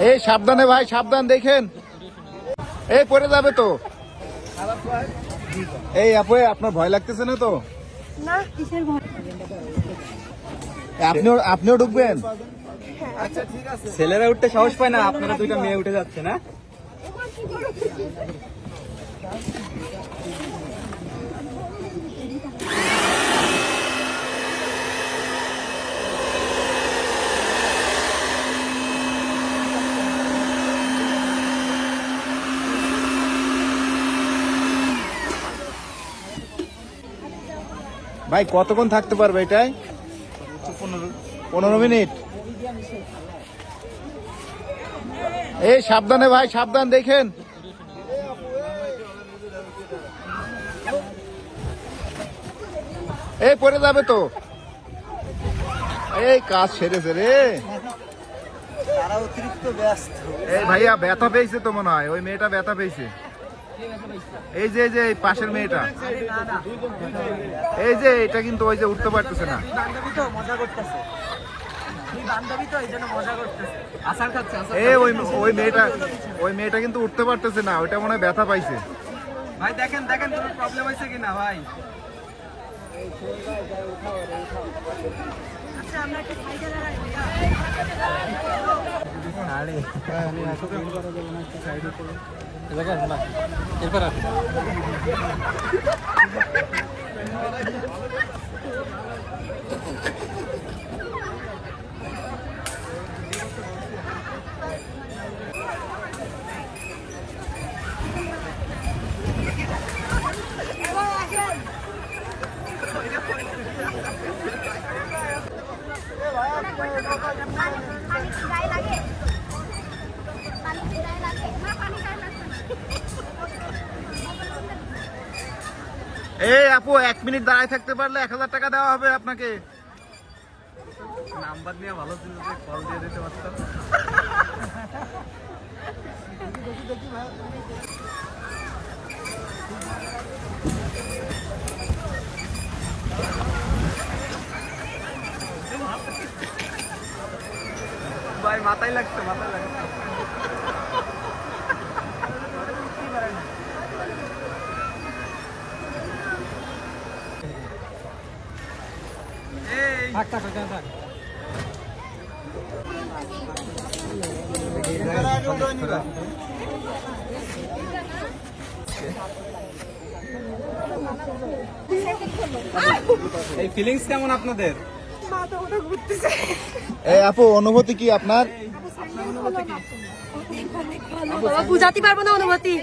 এই সাবধানে ভাই, সাবধান, দেখেন এই পড়ে যাবে তো। এই আপু, আপনার ভয় লাগতেছে না তো? না, কিসের ভয়? আপনিও ঢুকবেন? আচ্ছা ঠিক আছে। ছেলেরা উঠতে সাহস পায় না, আপনারা দুইটা মেয়ে উঠে যাচ্ছে না? ভাই কতক্ষণ থাকতে পারবে এটাই? 15 মিনিট। এই সাবধানে ভাই, সাবধান, দেখেন এই পড়ে যাবে তো। এই কাজ সেরেছে রে। তারা অতিরিক্ত ব্যস্ত। এই ভাইয়া ব্যথা পেয়েছে তো মনে হয়, ওই মেয়েটা ব্যথা পেয়েছে। এই যে এই পাশের মেয়েটা, এই যে এটা কিন্তু ওই যে উঠতে পারতেছে না। বান্ধবী তো মজা করতেছে, বান্ধবী তো এই জন্য মজা করতেছে, আসার খাচ্ছে। এই ওই মেয়েটা কিন্তু উঠতে পারতেছে না, ওইটা মনে হয় ব্যথা পাইছে। ভাই দেখেন দেখেন কোনো প্রবলেম হয়েছে কিনা ভাই। আচ্ছা, আমরা একটু সাইডে দাঁড়াই। এই আপু 1 মিনিট দাঁড়ায় থাকতে পারলে 1000 টাকা দেওয়া হবে আপনাকে। নাম্বার নিয়ে ভালো ছিল যে কল দিয়ে দিতে পারতাম। ভাই মাথায় লাগছে, মাথায় লাগছে। এই ফিলিংস কেমন আপনাদের? এই আপু অনুভূতি কি আপনার? বুঝাতে পারবো না অনুভূতি।